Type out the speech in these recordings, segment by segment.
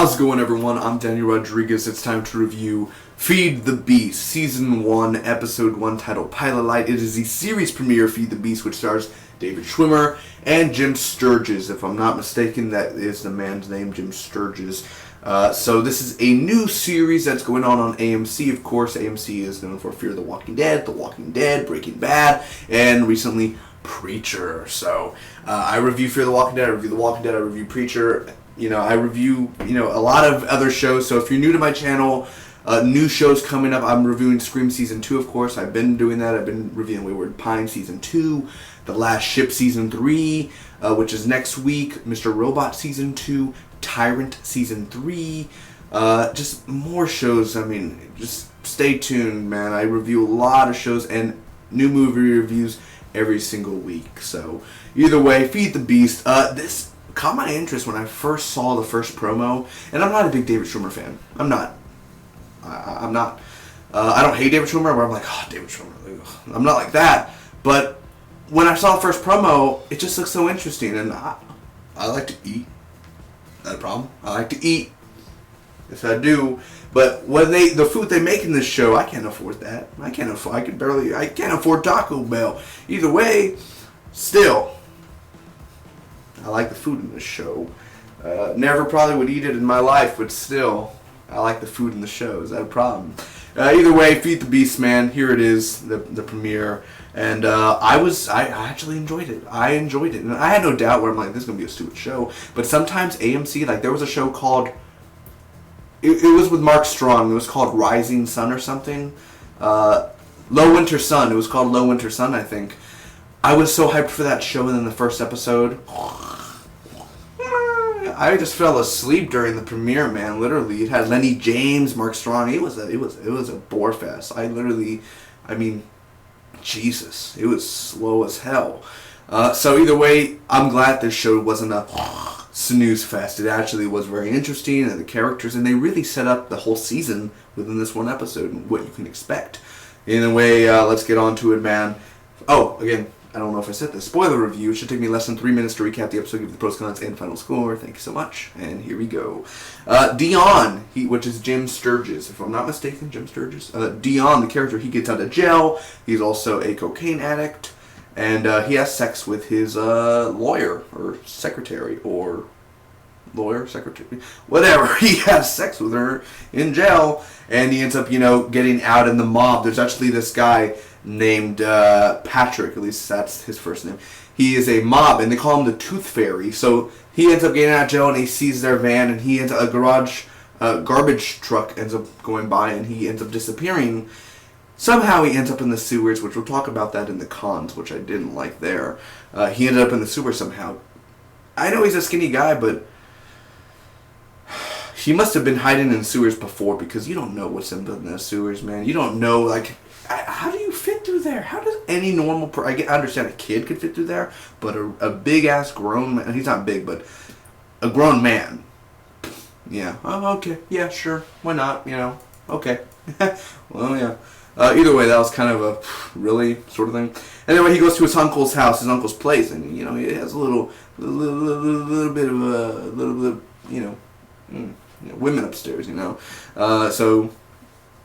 How's it going, everyone? I'm Daniel Rodriguez. It's time to review Feed the Beast, Season 1, Episode 1, titled Pilot Light. It is the series premiere Feed the Beast, which stars David Schwimmer and Jim Sturgis. If I'm not mistaken, that is the man's name, Jim Sturgis. So this is a new series that's going on AMC. Of course, AMC is known for Fear the Walking Dead, Breaking Bad, and recently Preacher. So I review Fear the Walking Dead, I review The Walking Dead, I review Preacher. I review, a lot of other shows. So if you're new to my channel, new shows coming up. I'm reviewing Scream Season 2, of course. I've been doing that. I've been reviewing Wayward Pine Season 2, The Last Ship Season 3, which is next week, Mr. Robot Season 2, Tyrant Season 3, just more shows. I mean, just stay tuned, man. I review a lot of shows and new movie reviews every single week. So either way, Feed the Beast. This caught my interest when I first saw the first promo, and I'm not a big David Schwimmer fan. I'm not. I'm not. I don't hate David Schwimmer, where I'm like, oh, David Schwimmer. Ugh. I'm not like that. But when I saw the first promo, it just looks so interesting, and I like to eat. Not a problem. I like to eat. Yes, I do. But when the food they make in this show, I can't afford that. I can't afford Taco Bell. Either way, still, I like the food in this show. Never probably would eat it in my life, but still, I like the food in the show. Is that a problem? Either way, Feed the Beast, man. Here it is, the premiere. And I actually enjoyed it. I enjoyed it. And I had no doubt where I'm like, this is going to be a stupid show. But sometimes AMC, like there was a show called, it was with Mark Strong. It was called Rising Sun or something. Low Winter Sun. It was called Low Winter Sun, I think. I was so hyped for that show, and then the first episode, I just fell asleep during the premiere, man. Literally, it had Lenny James, Mark Strong. It was a bore fest. Jesus, it was slow as hell. So either way, I'm glad this show wasn't a snooze fest. It actually was very interesting, and the characters, and they really set up the whole season within this one episode and what you can expect. Either way, let's get on to it, man. Oh, again, I don't know if I said this. Spoiler review. It should take me less than 3 minutes to recap the episode, give the pros, cons, and final score. Thank you so much. And here we go. Dion, which is Jim Sturgis, if I'm not mistaken, Jim Sturgis. Dion, the character, he gets out of jail. He's also a cocaine addict. And he has sex with his lawyer or secretary or lawyer, secretary, whatever. He has sex with her in jail. And he ends up, getting out in the mob. There's actually this guy named Patrick, at least that's his first name. He is a mob, and they call him the Tooth Fairy. So he ends up getting out of jail, and he sees their van, and he ends up, garbage truck ends up going by, and he ends up disappearing. Somehow he ends up in the sewers, which we'll talk about that in the cons, which I didn't like there. He ended up in the sewers somehow. I know he's a skinny guy, but he must have been hiding in sewers before, because you don't know what's in the sewers, man. You don't know, like, how do you fit through there? How does any normal person... I understand a kid could fit through there, but a big-ass grown man... He's not big, but a grown man. Yeah. Oh, okay. Yeah, sure. Why not? Okay. Well, yeah. Either way, that was kind of a really sort of thing. Anyway, he goes to his uncle's house, his uncle's place, and, he has a little bit of women upstairs, so...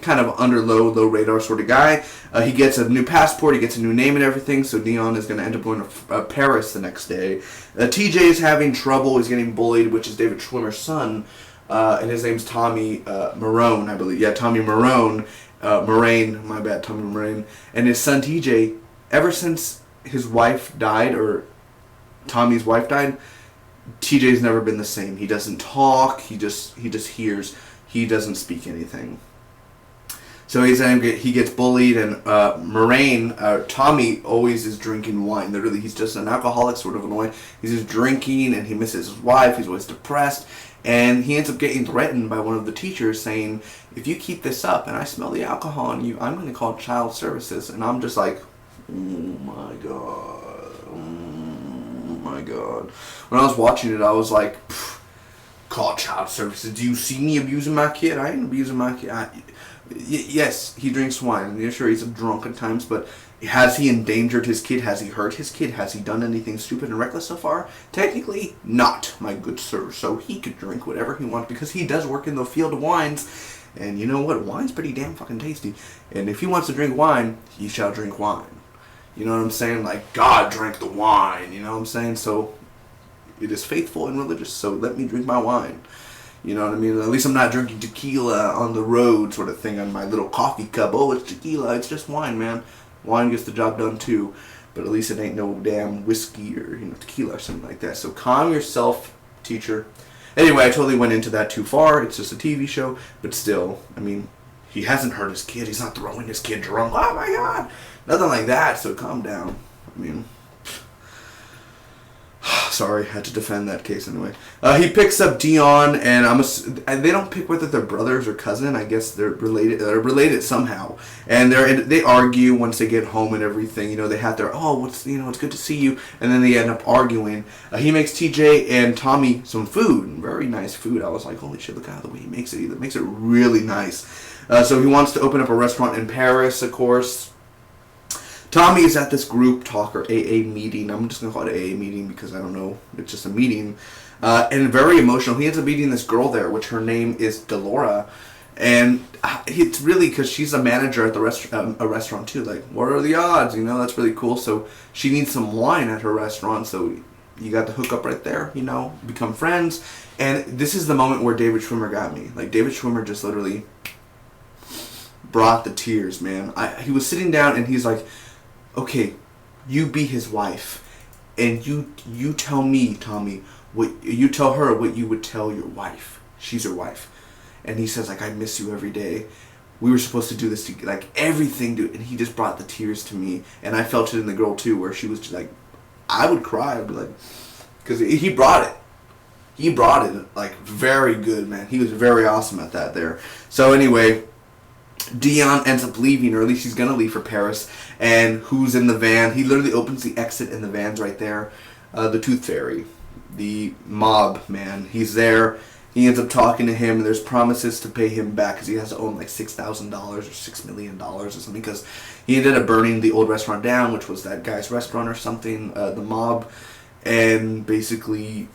kind of under low radar sort of guy. He gets a new passport, he gets a new name and everything, so Dion is going to end up going to Paris the next day. TJ is having trouble, he's getting bullied, which is David Schwimmer's son, and his name's Tommy Marone, I believe. Yeah, Tommy Marone, Tommy Moraine. And his son TJ, ever since his wife died, or Tommy's wife died, TJ's never been the same. He doesn't talk, he just hears, he doesn't speak anything. So he gets bullied, and Tommy always is drinking wine. Literally, he's just an alcoholic sort of in a way. He's just drinking, and he misses his wife. He's always depressed. And he ends up getting threatened by one of the teachers saying, if you keep this up and I smell the alcohol on you, I'm going to call child services. And I'm just like, oh my God. Oh my God. When I was watching it, I was like, call child services. Do you see me abusing my kid? I ain't abusing my kid. Yes, he drinks wine. Yeah, sure, he's drunk at times, but has he endangered his kid? Has he hurt his kid? Has he done anything stupid and reckless so far? Technically, not, my good sir. So he could drink whatever he wants because he does work in the field of wines. And you know what? Wine's pretty damn fucking tasty. And if he wants to drink wine, he shall drink wine. You know what I'm saying? Like, God drank the wine. You know what I'm saying? So it is faithful and religious. So let me drink my wine. You know what I mean? At least I'm not drinking tequila on the road sort of thing on my little coffee cup. Oh, it's tequila. It's just wine, man. Wine gets the job done too, but at least it ain't no damn whiskey or tequila or something like that. So calm yourself, teacher. Anyway, I totally went into that too far. It's just a TV show, but still, I mean, he hasn't hurt his kid. He's not throwing his kid drunk. Oh my God, nothing like that. So calm down. I mean, sorry, had to defend that case anyway. He picks up Dion, and they don't pick whether they're brothers or cousin. I guess they're related. They're related somehow, and they argue once they get home and everything. You know, they have their it's good to see you, and then they end up arguing. He makes TJ and Tommy some food, very nice food. I was like, holy shit, look at the way he makes it. He makes it really nice. So he wants to open up a restaurant in Paris, of course. Tommy is at this group talk or AA meeting. I'm just going to call it AA meeting because I don't know. It's just a meeting. And very emotional. He ends up meeting this girl there, which her name is Delora. And it's really because she's a manager at the a restaurant too. Like, what are the odds? You know, that's really cool. So she needs some wine at her restaurant. So you got the hookup right there, you know, become friends. And this is the moment where David Schwimmer got me. Like, David Schwimmer just literally brought the tears, man. He was sitting down and he's like, okay, you be his wife, and you tell me, Tommy, you tell her what you would tell your wife. She's your wife. And he says, like, I miss you every day. We were supposed to do this together, like, everything, dude. And he just brought the tears to me. And I felt it in the girl, too, where she was just like, I would cry. I'd be like, because he brought it. He brought it, like, very good, man. He was very awesome at that there. So, anyway, Dion ends up leaving, or at least he's going to leave for Paris. And who's in the van? He literally opens the exit in the van's right there. The Tooth Fairy. The mob, man. He's there. He ends up talking to him, and there's promises to pay him back because he has to own like $6,000 or $6 million or something because he ended up burning the old restaurant down, which was that guy's restaurant or something, the mob. And basically,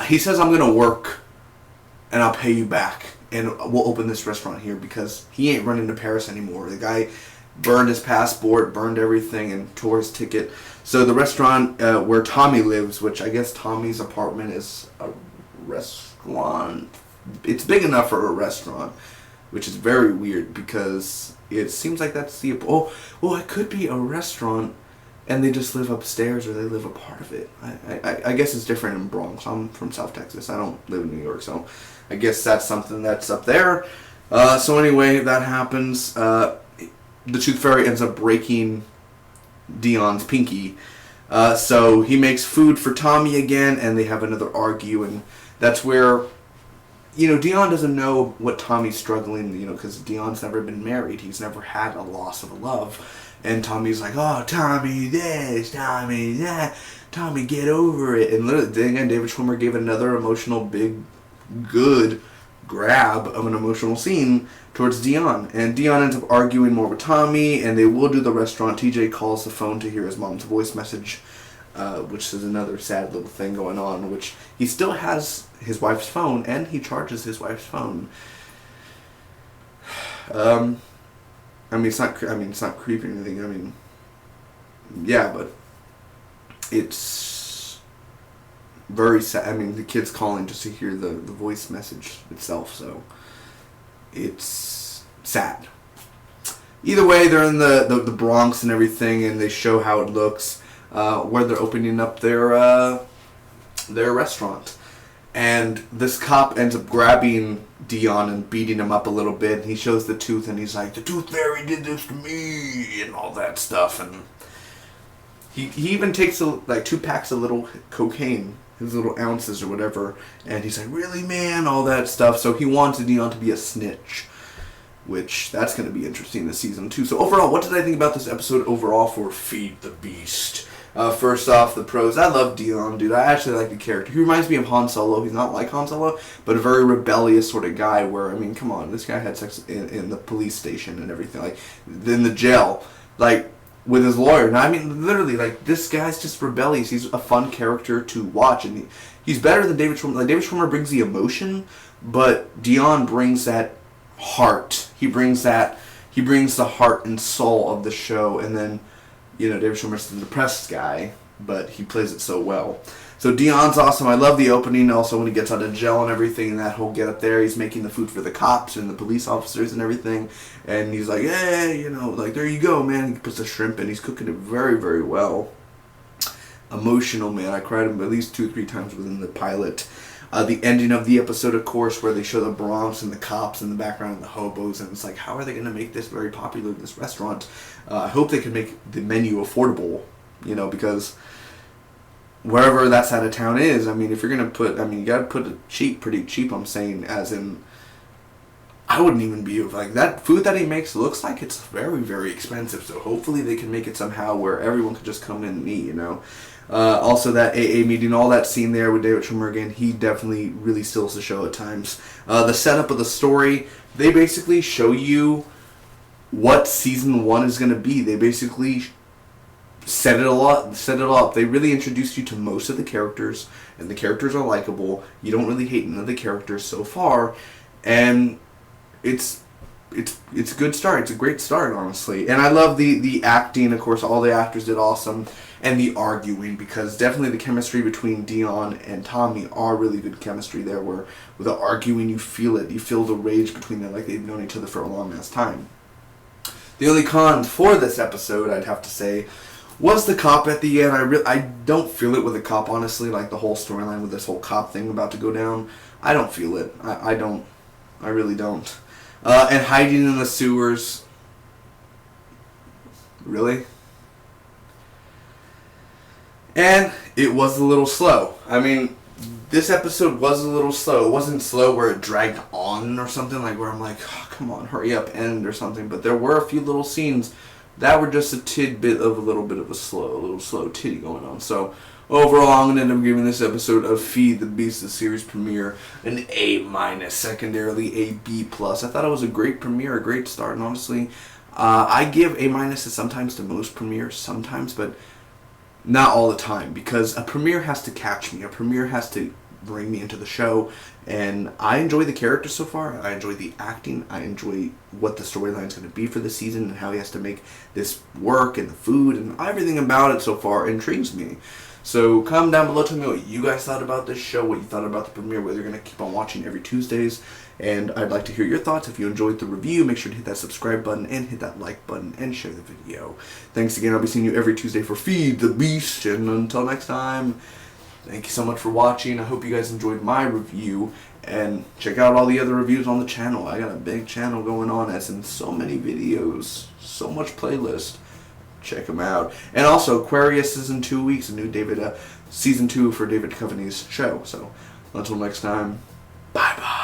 he says, I'm going to work, and I'll pay you back. And we'll open this restaurant here because he ain't running to Paris anymore. The guy burned his passport, burned everything, and tore his ticket. So the restaurant where Tommy lives, which I guess Tommy's apartment is a restaurant. It's big enough for a restaurant, which is very weird because it seems like that's the... it could be a restaurant and they just live upstairs or they live a part of it. I guess it's different in Bronx. I'm from South Texas. I don't live in New York, so I guess that's something that's up there. So anyway, that happens. The Tooth Fairy ends up breaking Dion's pinky. So he makes food for Tommy again, and they have another argue, and that's where, Dion doesn't know what Tommy's struggling, because Dion's never been married. He's never had a loss of a love. And Tommy's like, oh, Tommy this, Tommy that, Tommy, get over it. And literally, again, David Schwimmer gave another emotional, big, good grab of an emotional scene towards Dion. And Dion ends up arguing more with Tommy, and they will do the restaurant. TJ calls the phone to hear his mom's voice message, which is another sad little thing going on, which he still has his wife's phone, and he charges his wife's phone. It's not creepy or anything. Yeah, but it's very sad. The kid's calling just to hear the voice message itself, so it's sad. Either way, they're in the Bronx and everything, and they show how it looks, where they're opening up their restaurant. And this cop ends up grabbing Dion and beating him up a little bit. He shows the tooth, and he's like, the Tooth Fairy did this to me, and all that stuff. And he even takes 2 packs of little cocaine, his little ounces or whatever, and he's like, really, man, all that stuff. So he wants Dion to be a snitch, which that's going to be interesting this season too. So overall, what did I think about this episode overall for Feed the Beast? First off, the pros. I love Dion, dude. I actually like the character. He reminds me of Han Solo. He's not like Han Solo, but a very rebellious sort of guy where, I mean, come on. This guy had sex in the police station and everything. Like, in the jail. Like, with his lawyer. And I mean, literally, like, this guy's just rebellious. He's a fun character to watch. And he's better than David Schwimmer. Like, David Schwimmer brings the emotion, but Dion brings that heart. He brings the heart and soul of the show. And then, you know, David Schwimmer's the depressed guy, but he plays it so well. So Dion's awesome. I love the opening also when he gets out of jail and everything, and that whole get up there. He's making the food for the cops and the police officers and everything. And he's like, hey, you know, like, there you go, man. He puts the shrimp in. He's cooking it very, very well. Emotional, man. I cried at least 2 or 3 times within the pilot. The ending of the episode, of course, where they show the Bronx and the cops in the background and the hobos, and it's like, how are they going to make this very popular, this restaurant? I hope they can make the menu affordable, you know, because wherever that side of town is, I mean, if you're going to put, I mean, you got to put it cheap, pretty cheap, I'm saying, as in, I wouldn't even be, like, that food that he makes looks like it's very, very expensive, so hopefully they can make it somehow where everyone could just come in and eat, you know. Also, that AA meeting, all that scene there with David Schwimmer again, he definitely really steals the show at times. The setup of the story, they basically show you what season 1 is going to be. They basically set it all up. They really introduce you to most of the characters, and the characters are likable. You don't really hate none of the characters so far, and it's a good start. It's a great start, honestly. And I love the acting. Of course, all the actors did awesome. And the arguing, because definitely the chemistry between Dion and Tommy are really good chemistry there, where with the arguing you feel it. You feel the rage between them like they've known each other for a long ass time. The only con for this episode, I'd have to say, was the cop at the end. I don't feel it with the cop, honestly. Like the whole storyline with this whole cop thing about to go down. I don't feel it. I don't. I really don't. And hiding in the sewers. Really? And it was a little slow. I mean, this episode was a little slow. It wasn't slow where it dragged on or something, like where I'm like, oh, come on, hurry up, end or something. But there were a few little scenes that were just a tidbit of a little bit of a slow titty going on. So overall, I'm going to end up giving this episode of Feed the Beast, the series premiere, an A-, secondarily a B+. I thought it was a great premiere, a great start, and honestly, I give A- sometimes to most premieres, sometimes, but not all the time, because a premiere has to catch me. A premiere has to bring me into the show, and I enjoy the characters so far. I enjoy the acting. I enjoy what the storyline is going to be for the season and how he has to make this work, and the food and everything about it so far intrigues me. So comment down below, tell me what you guys thought about this show, what you thought about the premiere, whether you're going to keep on watching every Tuesdays. And I'd like to hear your thoughts. If you enjoyed the review, make sure to hit that subscribe button and hit that like button and share the video. Thanks again. I'll be seeing you every Tuesday for Feed the Beast. And until next time, thank you so much for watching. I hope you guys enjoyed my review. And check out all the other reviews on the channel. I got a big channel going on, as in so many videos, so much playlist. Check them out. And also, Aquarius is in 2 weeks, a new Season 2 for David Duchovny's show. So, until next time, bye-bye.